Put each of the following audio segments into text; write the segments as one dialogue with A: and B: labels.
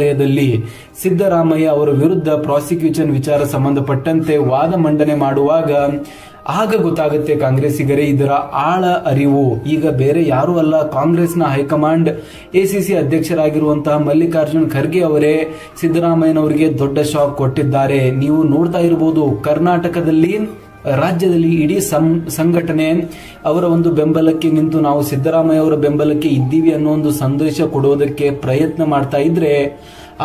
A: ನ್ಯಾಯಾಲಯದಲ್ಲಿ ಸಿದ್ದರಾಮಯ್ಯ ಅವರ ವಿರುದ್ಧ ಪ್ರಾಸಿಕ್ಯೂಷನ್ ವಿಚಾರ ಸಂಬಂಧಪಟ್ಟಂತೆ ವಾದ ಮಂಡನೆ ಮಾಡುವಾಗ ಆಗ ಗೊತ್ತಾಗುತ್ತೆ ಕಾಂಗ್ರೆಸ್ಸಿಗರೇ ಇದರ ಆಳ ಅರಿವು. ಈಗ ಬೇರೆ ಯಾರೂ ಅಲ್ಲ, ಕಾಂಗ್ರೆಸ್ನ ಹೈಕಮಾಂಡ್ ಎಸಿಸಿ ಅಧ್ಯಕ್ಷರಾಗಿರುವಂತಹ ಮಲ್ಲಿಕಾರ್ಜುನ್ ಖರ್ಗೆ ಅವರೇ ಸಿದ್ದರಾಮಯ್ಯನವರಿಗೆ ದೊಡ್ಡ ಶಾಕ್ ಕೊಟ್ಟಿದ್ದಾರೆ. ನೀವು ನೋಡ್ತಾ ಇರಬಹುದು, ಕರ್ನಾಟಕದಲ್ಲಿ ರಾಜ್ಯದಲ್ಲಿ ಇಡೀ ಸಂಘಟನೆ ಅವರ ಒಂದು ಬೆಂಬಲಕ್ಕೆ ನಿಂತು ನಾವು ಸಿದ್ದರಾಮಯ್ಯ ಅವರ ಬೆಂಬಲಕ್ಕೆ ಇದ್ದೀವಿ ಅನ್ನೋ ಒಂದು ಸಂದೇಶ ಕೊಡೋದಕ್ಕೆ ಪ್ರಯತ್ನ ಮಾಡ್ತಾ ಇದ್ರೆ,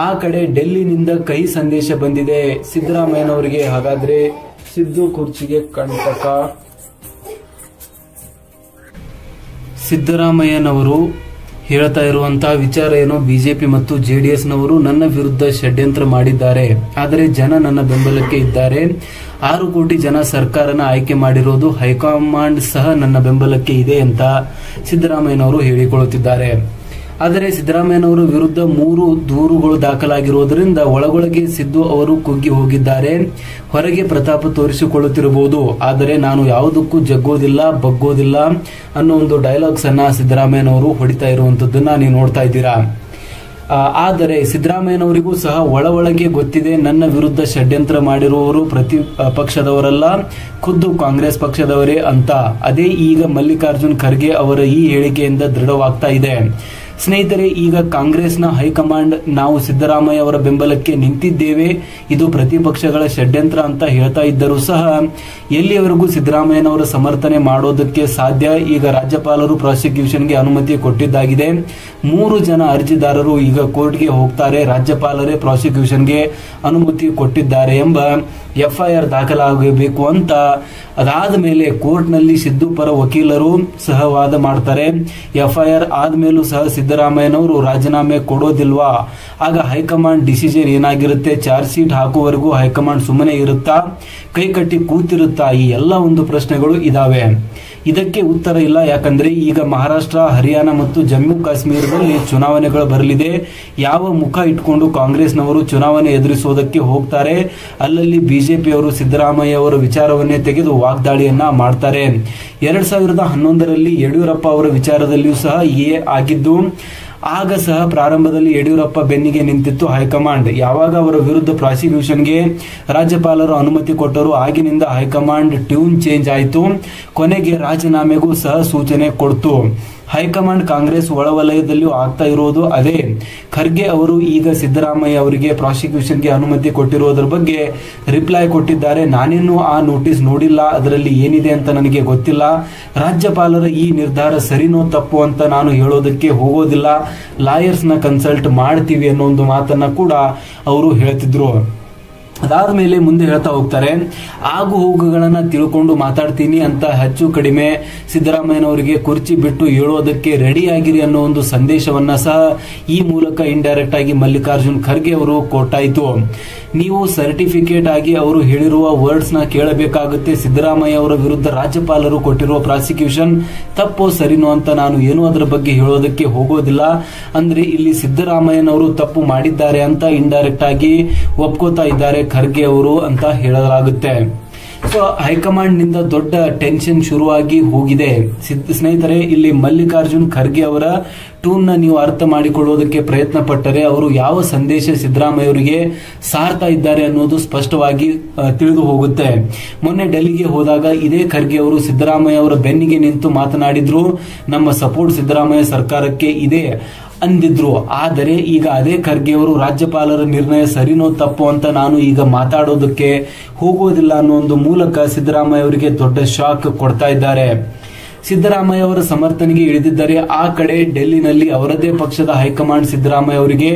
A: ಆ ಕಡೆ ಡೆಲ್ಲಿನಿಂದ ಕಹಿ ಸಂದೇಶ ಬಂದಿದೆ ಸಿದ್ದರಾಮಯ್ಯನವರಿಗೆ. ಹಾಗಾದ್ರೆ ಸಿದ್ದು ಕುರ್ಚಿಗೆ ಕಂಟಕ. ಸಿದ್ದರಾಮಯ್ಯನವರು ಹೇಳ್ತಾ ಇರುವಂತಹ ವಿಚಾರ ಏನು, ಬಿಜೆಪಿ ಮತ್ತು ಜೆಡಿಎಸ್ನವರು ನನ್ನ ವಿರುದ್ಧ ಷಡ್ಯಂತ್ರ ಮಾಡಿದ್ದಾರೆ, ಆದರೆ ಜನ ನನ್ನ ಬೆಂಬಲಕ್ಕೆ ಇದ್ದಾರೆ. 6 ಕೋಟಿ ಜನ ಸರ್ಕಾರನ ಆಯ್ಕೆ ಮಾಡಿರೋದು, ಹೈಕಮಾಂಡ್ ಸಹ ನನ್ನ ಬೆಂಬಲಕ್ಕೆ ಇದೆ ಅಂತ ಸಿದ್ದರಾಮಯ್ಯನವರು ಹೇಳಿಕೊಳ್ಳುತ್ತಿದ್ದಾರೆ. ಆದರೆ ಸಿದ್ದರಾಮಯ್ಯನವರ ವಿರುದ್ಧ 3 ದೂರುಗಳು ದಾಖಲಾಗಿರುವುದರಿಂದ ಒಳಗೊಳಗೆ ಸಿದ್ದು ಅವರು ಕುಗ್ಗಿ ಹೋಗಿದ್ದಾರೆ. ಹೊರಗೆ ಪ್ರತಾಪ ತೋರಿಸಿಕೊಳ್ಳುತ್ತಿರಬಹುದು, ಆದರೆ ನಾನು ಯಾವುದಕ್ಕೂ ಜಗ್ಗೋದಿಲ್ಲ, ಬಗ್ಗೋದಿಲ್ಲ ಅನ್ನೋ ಒಂದು ಡೈಲಾಗ್ಸ್ ಅನ್ನ ಸಿದ್ದರಾಮಯ್ಯನವರು ಹೊಡಿತಾ ಇರುವಂತದ್ದನ್ನ ನೀವು ನೋಡ್ತಾ ಇದ್ದೀರಾ. ಆದರೆ ಸಿದ್ದರಾಮಯ್ಯನವರಿಗೂ ಸಹ ಒಳಗೆ ಗೊತ್ತಿದೆ, ನನ್ನ ವಿರುದ್ಧ ಷಡ್ಯಂತ್ರ ಮಾಡಿರುವವರು ಪ್ರತಿಪಕ್ಷದವರಲ್ಲ, ಖುದ್ದು ಕಾಂಗ್ರೆಸ್ ಪಕ್ಷದವರೇ ಅಂತ. ಅದೇ ಈಗ ಮಲ್ಲಿಕಾರ್ಜುನ್ ಖರ್ಗೆ ಅವರ ಈ ಹೇಳಿಕೆಯಿಂದ ದೃಢವಾಗ್ತಾ ಇದೆ. ಸ್ನೇಹಿತರೆ, ಈಗ ಕಾಂಗ್ರೆಸ್ನ ಹೈಕಮಾಂಡ್ ನಾವು ಸಿದ್ದರಾಮಯ್ಯ ಅವರ ಬೆಂಬಲಕ್ಕೆ ನಿಂತಿದ್ದೇವೆ, ಇದು ಪ್ರತಿಪಕ್ಷಗಳ ಷಡ್ಯಂತ್ರ ಅಂತ ಹೇಳ್ತಾ ಇದ್ದರೂ ಸಹ ಎಲ್ಲಿಯವರೆಗೂ ಸಿದ್ದರಾಮಯ್ಯನವರ ಸಮರ್ಥನೆ ಮಾಡೋದಕ್ಕೆ ಸಾಧ್ಯ. ಈಗ ರಾಜ್ಯಪಾಲರು ಪ್ರಾಸಿಕ್ಯೂಷನ್ಗೆ ಅನುಮತಿ ಕೊಟ್ಟಿದ್ದಾಗಿದೆ. 3 ಜನ ಅರ್ಜಿದಾರರು ಈಗ ಕೋರ್ಟ್ಗೆ ಹೋಗ್ತಾರೆ, ರಾಜ್ಯಪಾಲರೇ ಪ್ರಾಸಿಕ್ಯೂಷನ್ಗೆ ಅನುಮತಿ ಕೊಟ್ಟಿದ್ದಾರೆ ಎಂಬ FIR ದಾಖಲಾಗಬೇಕು ಅಂತ. ಅದಾದ ಮೇಲೆ ಕೋರ್ಟ್ನಲ್ಲಿ ಸಿದ್ದು ಪರ ವಕೀಲರು ಸಹ ವಾದ ಮಾಡ್ತಾರೆ. FIR ಆದ್ಮೇಲೂ ಸಹ ಸಿದ್ದರಾಮಯ್ಯನವರು ರಾಜೀನಾಮೆ ಕೊಡೋದಿಲ್ವಾ? ಆಗ ಹೈಕಮಾಂಡ್ ಡಿಸಿಷನ್ ಏನಾಗಿರುತ್ತೆ? ಚಾರ್ಜ್ ಶೀಟ್ ಹಾಕುವವರೆಗೂ ಹೈಕಮಾಂಡ್ ಸುಮ್ಮನೆ ಇರುತ್ತಾ, ಕೈ ಕಟ್ಟಿ ಕೂತಿರುತ್ತಾ? ಈ ಎಲ್ಲ ಒಂದು ಪ್ರಶ್ನೆಗಳು ಇದಾವೆ. ಇದಕ್ಕೆ ಉತ್ತರ ಇಲ್ಲ. ಯಾಕಂದ್ರೆ ಈಗ ಮಹಾರಾಷ್ಟ್ರ, ಹರಿಯಾಣ ಮತ್ತು ಜಮ್ಮು ಕಾಶ್ಮೀರದಲ್ಲಿ ಚುನಾವಣೆಗಳು ಬರಲಿದೆ. ಯಾವ ಮುಖ ಇಟ್ಕೊಂಡು ಕಾಂಗ್ರೆಸ್ನವರು ಚುನಾವಣೆ ಎದುರಿಸೋದಕ್ಕೆ ಹೋಗ್ತಾರೆ? ಅಲ್ಲಲ್ಲಿ ಬಿಜೆಪಿಯವರು ಸಿದ್ದರಾಮಯ್ಯ ಅವರ ವಿಚಾರವನ್ನೇ ತೆಗೆದು ವಾಗ್ದಾಳಿಯನ್ನ ಮಾಡ್ತಾರೆ. 2011ರಲ್ಲಿ ಯಡಿಯೂರಪ್ಪ ಅವರ ವಿಚಾರದಲ್ಲಿಯೂ ಸಹ ಆಗಿದ್ದು, ಆಗ ಸಹ ಪ್ರಾರಂಭದಲ್ಲಿ ಯಡಿಯೂರಪ್ಪ ಬೆನ್ನಿಗೆ ನಿಂತಿತ್ತು ಹೈಕಮಾಂಡ್. ಯಾವಾಗ ಅವರ ವಿರುದ್ಧ ಪ್ರಾಸಿಕ್ಯೂಷನ್ಗೆ ರಾಜ್ಯಪಾಲರು ಅನುಮತಿ ಕೊಟ್ಟರು, ಆಗಿನಿಂದ ಹೈಕಮಾಂಡ್ ಟ್ಯೂನ್ ಚೇಂಜ್ ಆಯಿತು. ಕೊನೆಗೆ ರಾಜೀನಾಮೆಗೂ ಸಹ ಸೂಚನೆ ಕೊಡ್ತು. ಹೈಕಮಾಂಡ್ ಕಾಂಗ್ರೆಸ್ ಒಳವಲಯದಲ್ಲಿಯೂ ಆಗ್ತಾ ಇರೋದು ಅದೇ. ಖರ್ಗೆ ಅವರು ಈಗ ಸಿದ್ದರಾಮಯ್ಯ ಅವರಿಗೆ ಪ್ರಾಸಿಕ್ಯೂಷನ್ಗೆ ಅನುಮತಿ ಕೊಟ್ಟಿರೋದ್ರ ಬಗ್ಗೆ ರಿಪ್ಲೈ ಕೊಟ್ಟಿದ್ದಾರೆ. ನಾನಿನ್ನೂ ಆ ನೋಟಿಸ್ ನೋಡಿಲ್ಲ, ಅದರಲ್ಲಿ ಏನಿದೆ ಅಂತ ನನಗೆ ಗೊತ್ತಿಲ್ಲ. ರಾಜ್ಯಪಾಲರ ಈ ನಿರ್ಧಾರ ಸರಿನೋ ತಪ್ಪು ಅಂತ ನಾನು ಹೇಳೋದಕ್ಕೆ ಹೋಗೋದಿಲ್ಲ, ಲಾಯರ್ಸ್ನ ಕನ್ಸಲ್ಟ್ ಮಾಡ್ತೀವಿ ಅನ್ನೋ ಒಂದು ಮಾತನ್ನ ಕೂಡ ಅವರು ಹೇಳ್ತಿದ್ರು. ಅದಾದ ಮೇಲೆ ಮುಂದೆ ಹೇಳ್ತಾ ಹೋಗ್ತಾರೆ, ಆಗು ಹೋಗುಗಳನ್ನ ತಿಳ್ಕೊಂಡು ಮಾತಾಡ್ತೀನಿ ಅಂತ ಹೆಚ್ಚು ಕಡಿಮೆ ಸಿದ್ದರಾಮಯ್ಯನವರಿಗೆ ಕುರ್ಚಿ ಬಿಟ್ಟು ಹೇಳೋದಕ್ಕೆ ರೆಡಿ ಆಗಿರಿ ಅನ್ನೋ ಒಂದು ಸಂದೇಶವನ್ನ ಸಹ ಈ ಮೂಲಕ ಇಂಡೈರೆಕ್ಟ್ ಆಗಿ ಮಲ್ಲಿಕಾರ್ಜುನ್ ಖರ್ಗೆ ಅವರು ಕೊಟ್ಟಾಯಿತು. ನೀವು ಸರ್ಟಿಫಿಕೇಟ್ ಆಗಿ ಅವರು ಹೇಳಿರುವ ವರ್ಡ್ಸ್ ನ ಕೇಳಬೇಕಾಗುತ್ತೆ. ಸಿದ್ದರಾಮಯ್ಯ ಅವರ ವಿರುದ್ಧ ರಾಜ್ಯಪಾಲರು ಕೊಟ್ಟಿರುವ ಪ್ರಾಸಿಕ್ಯೂಷನ್ ತಪ್ಪೋ ಸರಿನೋ ಅಂತ ನಾನು ಏನೂ ಅದರ ಬಗ್ಗೆ ಹೇಳೋದಕ್ಕೆ ಹೋಗೋದಿಲ್ಲ. ಅಂದ್ರೆ ಇಲ್ಲಿ ಸಿದ್ದರಾಮಯ್ಯನವರು ತಪ್ಪು ಮಾಡಿದ್ದಾರೆ ಅಂತ ಇಂಡೈರೆಕ್ಟ್ ಆಗಿ ಒಪ್ಕೋತಾ ಇದ್ದಾರೆ ಖರ್ಗೆ ಅವರು ಅಂತ ಹೇಳಲಾಗುತ್ತೆ. ಸೊ ಹೈಕಮಾಂಡ್ ನಿಂದ ದೊಡ್ಡ ಟೆನ್ಷನ್ ಶುರುವಾಗಿ ಹೋಗಿದೆ. ಸ್ನೇಹಿತರೆ, ಇಲ್ಲಿ ಮಲ್ಲಿಕಾರ್ಜುನ್ ಖರ್ಗೆ ಅವರ ಟೂನ್ ನ ನೀವು ಅರ್ಥ ಮಾಡಿಕೊಳ್ಳೋದಕ್ಕೆ ಪ್ರಯತ್ನ ಪಟ್ಟರೆ ಅವರು ಯಾವ ಸಂದೇಶ ಸಿದ್ದರಾಮಯ್ಯ ಅವರಿಗೆ ಸಾರ್ತಾ ಇದ್ದಾರೆ ಅನ್ನೋದು ಸ್ಪಷ್ಟವಾಗಿ ತಿಳಿದು ಹೋಗುತ್ತೆ. ಮೊನ್ನೆ ಡೆಲ್ಲಿಗೆ ಹೋದಾಗ ಇದೇ ಖರ್ಗೆ ಅವರು ಸಿದ್ದರಾಮಯ್ಯ ಅವರ ಬೆನ್ನಿಗೆ ನಿಂತು ಮಾತನಾಡಿದ್ರು, ನಮ್ಮ ಸಪೋರ್ಟ್ ಸಿದ್ದರಾಮಯ್ಯ ಸರ್ಕಾರಕ್ಕೆ ಇದೆ ಅಂದಿದ್ರು. ಆದರೆ ಈಗ ಅದೇ ಖರ್ಗೆ ಅವರು ರಾಜ್ಯಪಾಲರ ನಿರ್ಣಯ ಸರಿನೋ ತಪ್ಪು ಅಂತ ನಾನು ಈಗ ಮಾತಾಡೋದಕ್ಕೆ ಹೋಗೋದಿಲ್ಲ ಅನ್ನೋ ಒಂದು ಮೂಲಕ ಸಿದ್ದರಾಮಯ್ಯ ಅವರಿಗೆ ದೊಡ್ಡ ಶಾಕ್ ಕೊಡ್ತಾ ಇದ್ದಾರೆ. ಸಿದ್ದರಾಮಯ್ಯ ಅವರ ಸಮರ್ಥನೆಗೆ ಇಳಿದಿದ್ದಾರೆ. ಆ ಕಡೆ ಡೆಲ್ಲಿನಲ್ಲಿ ಅವರದೇ ಪಕ್ಷದ ಹೈಕಮಾಂಡ್ ಸಿದ್ದರಾಮಯ್ಯ ಅವರಿಗೆ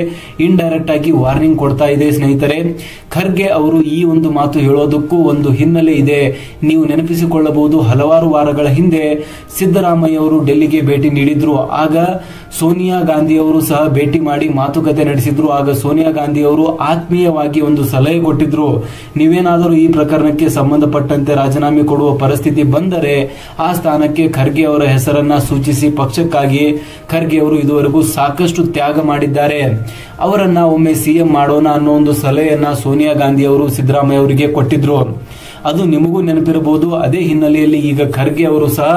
A: ಇಂಡೈರೆಕ್ಟ್ ಆಗಿ ವಾರ್ನಿಂಗ್ ಕೊಡ್ತಾ ಇದೆ. ಸ್ನೇಹಿತರೆ, ಖರ್ಗೆ ಅವರು ಈ ಒಂದು ಮಾತು ಹೇಳೋದಕ್ಕೂ ಒಂದು ಹಿನ್ನೆಲೆ ಇದೆ. ನೀವು ನೆನಪಿಸಿಕೊಳ್ಳಬಹುದು, ಹಲವಾರು ವಾರಗಳ ಹಿಂದೆ ಸಿದ್ದರಾಮಯ್ಯ ಅವರು ಡೆಲ್ಲಿಗೆ ಭೇಟಿ ನೀಡಿದ್ರು. ಆಗ ಸೋನಿಯಾ ಗಾಂಧಿ ಅವರು ಸಹ ಭೇಟಿ ಮಾಡಿ ಮಾತುಕತೆ ನಡೆಸಿದ್ರು. ಆಗ ಸೋನಿಯಾ ಗಾಂಧಿ ಅವರು ಆತ್ಮೀಯವಾಗಿ ಒಂದು ಸಲಹೆ ಕೊಟ್ಟಿದ್ರು, ನೀವೇನಾದರೂ ಈ ಪ್ರಕರಣಕ್ಕೆ ಸಂಬಂಧಪಟ್ಟಂತೆ ರಾಜೀನಾಮೆ ಕೊಡುವ ಪರಿಸ್ಥಿತಿ ಬಂದರೆ ಆ ಸ್ಥಾನಕ್ಕೆ ಖರ್ಗೆ ಅವರ ಹೆಸರನ್ನ ಸೂಚಿಸಿ, ಪಕ್ಷಕ್ಕಾಗಿ ಖರ್ಗೆ ಅವರು ಇದುವರೆಗೂ ಸಾಕಷ್ಟು ತ್ಯಾಗ ಮಾಡಿದ್ದಾರೆ, ಅವರನ್ನ ಒಮ್ಮೆ ಸಿಎಂ ಮಾಡೋಣ ಅನ್ನೋ ಒಂದು ಸಲಹೆಯನ್ನ ಸೋನಿಯಾ ಗಾಂಧಿ ಅವರು ಸಿದ್ದರಾಮಯ್ಯ ಅವರಿಗೆ ಕೊಟ್ಟಿದ್ರು. ಅದು ನಿಮಗೂ ನೆನಪಿರಬಹುದು. ಅದೇ ಹಿನ್ನೆಲೆಯಲ್ಲಿ ಈಗ ಖರ್ಗೆ ಅವರು ಸಹ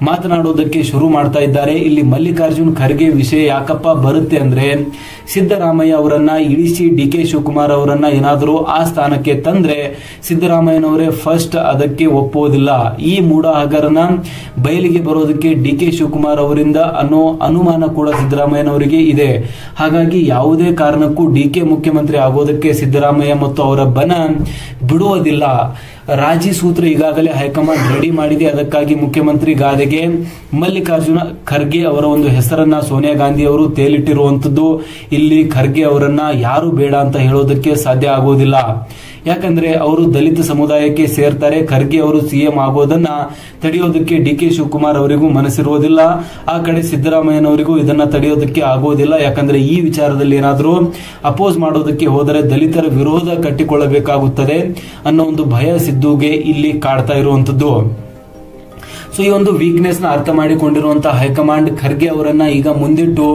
A: ಮಾತನಾಡೋದಕ್ಕೆ ಶುರು ಮಾಡ್ತಾ ಇದ್ದಾರೆ. ಇಲ್ಲಿ ಮಲ್ಲಿಕಾರ್ಜುನ್ ಖರ್ಗೆ ವಿಷಯ ಯಾಕಪ್ಪ ಬರುತ್ತೆ ಅಂದ್ರೆ, ಸಿದ್ದರಾಮಯ್ಯ ಅವರನ್ನ ಇಳಿಸಿ ಡಿ.ಕೆ. ಶಿವಕುಮಾರ್ ಅವರನ್ನ ಏನಾದರೂ ಆ ಸ್ಥಾನಕ್ಕೆ ತಂದ್ರೆ ಸಿದ್ದರಾಮಯ್ಯನವರೇ ಫಸ್ಟ್ ಅದಕ್ಕೆ ಒಪ್ಪುವುದಿಲ್ಲ. ಈ ಮೂಢ ಹಗರಣ ಬಯಲಿಗೆ ಬರೋದಕ್ಕೆ ಡಿ.ಕೆ. ಶಿವಕುಮಾರ್ ಅವರಿಂದ ಅನ್ನೋ ಅನುಮಾನ ಕೂಡ ಸಿದ್ದರಾಮಯ್ಯನವರಿಗೆ ಇದೆ. ಹಾಗಾಗಿ ಯಾವುದೇ ಕಾರಣಕ್ಕೂ ಡಿ.ಕೆ. ಮುಖ್ಯಮಂತ್ರಿ ಆಗೋದಕ್ಕೆ ಸಿದ್ದರಾಮಯ್ಯ ಮತ್ತು ಅವರ ಬನ ಬಿಡುವುದಿಲ್ಲ. ರಾಜಿ ಸೂತ್ರ ಈಗಾಗಲೇ ಹೈಕಮಾಂಡ್ ರೆಡಿ ಮಾಡಿದೆ. ಅದಕ್ಕಾಗಿ ಮುಖ್ಯಮಂತ್ರಿ ಗಾದೆಗೆ ಮಲ್ಲಿಕಾರ್ಜುನ ಖರ್ಗೆ ಅವರ ಒಂದು ಹೆಸರನ್ನ ಸೋನಿಯಾ ಗಾಂಧಿ ಅವರು ತೇಲಿಟ್ಟಿರುವಂತದ್ದು. ಇಲ್ಲಿ ಖರ್ಗೆ ಅವರನ್ನ ಯಾರು ಬೇಡ ಅಂತ ಹೇಳೋದಕ್ಕೆ ಸಾಧ್ಯ ಆಗೋದಿಲ್ಲ. ಯಾಕಂದ್ರೆ ಅವರು ದಲಿತ ಸಮುದಾಯಕ್ಕೆ ಸೇರ್ತಾರೆ. ಖರ್ಗೆ ಅವರು ಸಿಎಂ ಆಗೋದನ್ನ ತಡೆಯೋದಕ್ಕೆ ಡಿ.ಕೆ. ಶಿವಕುಮಾರ್ ಅವರಿಗೂ ಮನಸ್ಸಿರುವುದಿಲ್ಲ. ಆ ಕಡೆ ಸಿದ್ದರಾಮಯ್ಯನವರಿಗೂ ಇದನ್ನ ತಡೆಯೋದಕ್ಕೆ ಆಗೋದಿಲ್ಲ. ಯಾಕಂದ್ರೆ ಈ ವಿಚಾರದಲ್ಲಿ ಏನಾದರೂ ಅಪೋಸ್ ಮಾಡೋದಕ್ಕೆ ಹೋದರೆ ದಲಿತರ ವಿರೋಧ ಕಟ್ಟಿಕೊಳ್ಳಬೇಕಾಗುತ್ತದೆ ಅನ್ನೋ ಒಂದು ಭಯ ಸಿದ್ದುಗೆ ಇಲ್ಲಿ ಕಾಡ್ತಾ ಇರುವಂತದ್ದು. ಸೊ ಈ ಒಂದು ವೀಕ್ನೆಸ್ ನ ಅರ್ಥ ಮಾಡಿಕೊಂಡಿರುವಂತಹ ಹೈಕಮಾಂಡ್ ಖರ್ಗೆ ಅವರನ್ನ ಈಗ ಮುಂದಿಟ್ಟು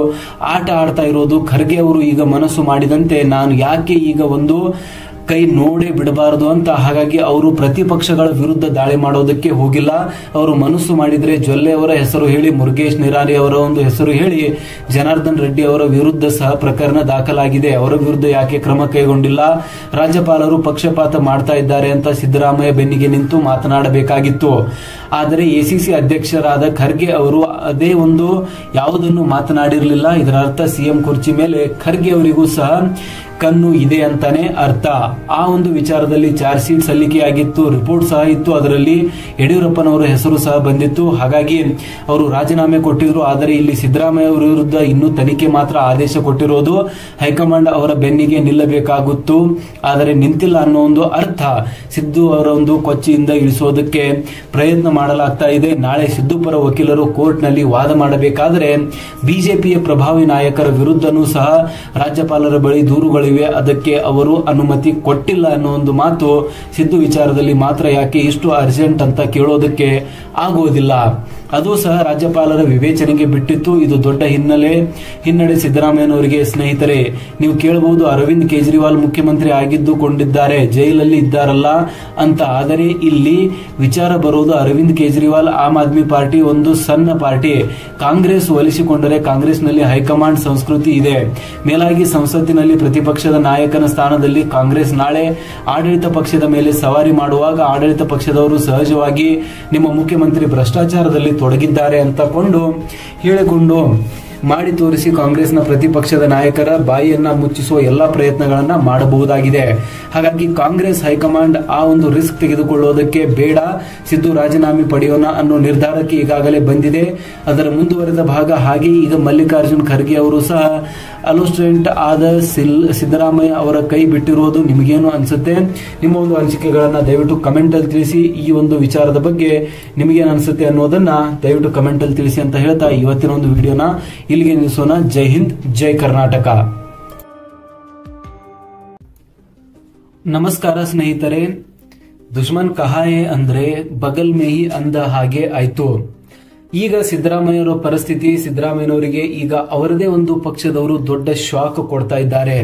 A: ಆಟ ಆಡ್ತಾ ಇರೋದು. ಖರ್ಗೆ ಅವರು ಈಗ ಮನಸ್ಸು ಮಾಡಿದಂತೆ ನಾನು ಯಾಕೆ ಈಗ ಒಂದು ಕೈ ನೋಡೇ ಬಿಡಬಾರದು ಅಂತ. ಹಾಗಾಗಿ ಅವರು ಪ್ರತಿಪಕ್ಷಗಳ ವಿರುದ್ಧ ದಾಳಿ ಮಾಡೋದಕ್ಕೆ ಹೋಗಿಲ್ಲ. ಅವರು ಮನಸ್ಸು ಮಾಡಿದ್ರೆ ಜೊಲ್ಲೆ ಅವರ ಹೆಸರು ಹೇಳಿ, ಮುರುಗೇಶ್ ನಿರಾರಿ ಅವರ ಒಂದು ಹೆಸರು ಹೇಳಿ ಜನಾರ್ದನ್ ರೆಡ್ಡಿ ಅವರ ವಿರುದ್ಧ ಸಹ ಪ್ರಕರಣ ದಾಖಲಾಗಿದೆ. ಅವರ ವಿರುದ್ಧ ಯಾಕೆ ಕ್ರಮ ಕೈಗೊಂಡಿಲ್ಲ? ರಾಜ್ಯಪಾಲರು ಪಕ್ಷಪಾತ ಮಾಡ್ತಾ ಇದ್ದಾರೆ ಅಂತ ಸಿದ್ದರಾಮಯ್ಯ ಬೆನ್ನಿಗೆ ನಿಂತು ಮಾತನಾಡಬೇಕಾಗಿತ್ತು. ಆದರೆ ಎಸಿಸಿ ಅಧ್ಯಕ್ಷರಾದ ಖರ್ಗೆ ಅವರು ಅದೇ ಒಂದು ಯಾವುದನ್ನು ಮಾತನಾಡಿರಲಿಲ್ಲ. ಇದರ ಅರ್ಥ ಸಿಎಂ ಕುರ್ಚಿ ಮೇಲೆ ಖರ್ಗೆ ಅವರಿಗೂ ಸಹ ಕಣ್ಣು ಇದೆ ಅಂತಾನೆ ಅರ್ಥ. ಆ ಒಂದು ವಿಚಾರದಲ್ಲಿ ಚಾರ್ಜ್ ಶೀಟ್ ಸಲ್ಲಿಕೆಯಾಗಿತ್ತು, ರಿಪೋರ್ಟ್ ಸಹ ಇತ್ತು. ಅದರಲ್ಲಿ ಯಡಿಯೂರಪ್ಪನವರ ಹೆಸರು ಸಹ ಬಂದಿತ್ತು. ಹಾಗಾಗಿ ಅವರು ರಾಜೀನಾಮೆ ಕೊಟ್ಟಿದ್ರು. ಆದರೆ ಇಲ್ಲಿ ಸಿದ್ದರಾಮಯ್ಯ ಅವರ ವಿರುದ್ಧ ಇನ್ನೂ ತನಿಖೆ ಮಾತ್ರ ಆದೇಶ ಕೊಟ್ಟಿರೋದು. ಹೈಕಮಾಂಡ್ ಅವರ ಬೆನ್ನಿಗೆ ನಿಲ್ಲಬೇಕಾಗುತ್ತು, ಆದರೆ ನಿಂತಿಲ್ಲ ಅನ್ನೋ ಒಂದು ಅರ್ಥ. ಸಿದ್ದು ಅವರ ಒಂದು ಕೊಚ್ಚಿಯಿಂದ ಇಳಿಸೋದಕ್ಕೆ ಪ್ರಯತ್ನ ಮಾಡಲಾಗ್ತಾ ಇದೆ. ನಾಳೆ ಸಿದ್ದು ಪರ ವಕೀಲರು ಕೋರ್ಟ್ ನಲ್ಲಿ ವಾದ ಮಾಡಬೇಕಾದರೆ ಬಿಜೆಪಿಯ ಪ್ರಭಾವಿ ನಾಯಕರ ವಿರುದ್ಧನೂ ಸಹ ರಾಜ್ಯಪಾಲರ ಬಳಿ ದೂರುಗಳಿವೆ. ಅದಕ್ಕೆ ಅವರು ಅನುಮತಿ ಕೊಟ್ಟಿಲ್ಲ ಅನ್ನೋ ಒಂದು ಮಾತು ಸಿದ್ದು ವಿಚಾರದಲ್ಲಿ ಮಾತ್ರ ಯಾಕೆ ಇಷ್ಟು ಅರ್ಜೆಂಟ್ ಅಂತ ಕೇಳೋದಕ್ಕೆ ಆಗೋದಿಲ್ಲ. ಅದು ಸಹ ರಾಜ್ಯಪಾಲರ ವಿವೇಚನೆಗೆ ಬಿಟ್ಟಿತ್ತು. ಇದು ದೊಡ್ಡ ಹಿನ್ನಡೆ ಸಿದ್ದರಾಮಯ್ಯನವರಿಗೆ. ಸ್ನೇಹಿತರೆ, ನೀವು ಕೇಳಬಹುದು ಅರವಿಂದ್ ಕೇಜ್ರಿವಾಲ್ ಮುಖ್ಯಮಂತ್ರಿ ಆಗಿದ್ದುಕೊಂಡಿದ್ದಾರೆ, ಜೈಲಲ್ಲಿ ಇದ್ದಾರಲ್ಲ ಅಂತ. ಆದರೆ ಇಲ್ಲಿ ವಿಚಾರ ಬರೋದು ಅರವಿಂದ್ ಕೇಜ್ರಿವಾಲ್ ಆಮ್ ಆದ್ಮಿ ಪಾರ್ಟಿ ಒಂದು ಸಣ್ಣ ಪಾರ್ಟಿ. ಕಾಂಗ್ರೆಸ್ ಒಲಿಸಿಕೊಂಡರೆ ಕಾಂಗ್ರೆಸ್ನಲ್ಲಿ ಹೈಕಮಾಂಡ್ ಸಂಸ್ಕೃತಿ ಇದೆ. ಮೇಲಾಗಿ ಸಂಸತ್ತಿನಲ್ಲಿ ಪ್ರತಿಪಕ್ಷದ ನಾಯಕನ ಸ್ಥಾನದಲ್ಲಿ ಕಾಂಗ್ರೆಸ್ ನಾಳೆ ಆಡಳಿತ ಪಕ್ಷದ ಮೇಲೆ ಸವಾರಿ ಮಾಡುವಾಗ ಆಡಳಿತ ಪಕ್ಷದವರು ಸಹಜವಾಗಿ ನಿಮ್ಮ ಮುಖ್ಯಮಂತ್ರಿ ಭ್ರಷ್ಟಾಚಾರದಲ್ಲಿ ತೊಡಗಿದ್ದಾರೆ ಅಂತ ಹೇಳಿಕೊಂಡು ಮಾಡಿ ತೋರಿಸಿ ಕಾಂಗ್ರೆಸ್ನ ಪ್ರತಿಪಕ್ಷದ ನಾಯಕರ ಬಾಯಿಯನ್ನ ಮುಚ್ಚಿಸುವ ಎಲ್ಲಾ ಪ್ರಯತ್ನಗಳನ್ನ ಮಾಡಬಹುದಾಗಿದೆ. ಹಾಗಾಗಿ ಕಾಂಗ್ರೆಸ್ ಹೈಕಮಾಂಡ್ ಆ ಒಂದು ರಿಸ್ಕ್ ತೆಗೆದುಕೊಳ್ಳೋದಕ್ಕೆ ಬೇಡ, ಸಿದ್ದು ರಾಜೀನಾಮೆ ಪಡೆಯೋಣ ಅನ್ನೋ ನಿರ್ಧಾರಕ್ಕೆ ಈಗಾಗಲೇ ಬಂದಿದೆ. ಅದರ ಮುಂದುವರೆದ ಭಾಗ. ಹಾಗೆ ಈಗ ಮಲ್ಲಿಕಾರ್ಜುನ್ ಖರ್ಗೆ ಅವರು ಸಹ ಅಲೋಸ್ಟೆಂಟ್ ಆದ ಸಿದ್ದರಾಮಯ್ಯ ಅವರ ಕೈ ಬಿಟ್ಟಿರೋದು ನಿಮಗೇನು ಅನ್ಸುತ್ತೆ? ನಿಮ್ಮ ಒಂದು ಅನಿಸಿಕೆಗಳನ್ನ ದಯವಿಟ್ಟು ಕಮೆಂಟ್ ಅಲ್ಲಿ ತಿಳಿಸಿ. ಈ ಒಂದು ವಿಚಾರದ ಬಗ್ಗೆ ನಿಮಗೇನು ಅನ್ಸುತ್ತೆ ಅನ್ನೋದನ್ನ ದಯವಿಟ್ಟು ಕಮೆಂಟ್ ಅಲ್ಲಿ ತಿಳಿಸಿ ಅಂತ ಹೇಳ್ತಾ ಇವತ್ತಿನ ಒಂದು ವಿಡಿಯೋನ ಇಲ್ಲಿಗೆ ನಿಲ್ಲಿಸೋಣ. ಜೈ ಹಿಂದ್, ಜೈ ಕರ್ನಾಟಕ. ನಮಸ್ಕಾರ ಸ್ನೇಹಿತರೆ. ದುಶ್ಮನ್ ಕಹಾ ಹೈ ಅಂದ್ರೆ ಬಗಲ್ ಮೇ ಹಿ ಅಂದ ಹಾಗೆ ಆಯ್ತು. ಈಗ ಸಿದ್ದರಾಮಯ್ಯರ ಪರಿಸ್ಥಿತಿ, ಸಿದ್ದರಾಮಯ್ಯನವರಿಗೆ ಈಗ ಅವರದೇ ಒಂದು ಪಕ್ಷದವರು ದೊಡ್ಡ ಶಾಕ್ ಕೊಡ್ತಾ ಇದ್ದಾರೆ.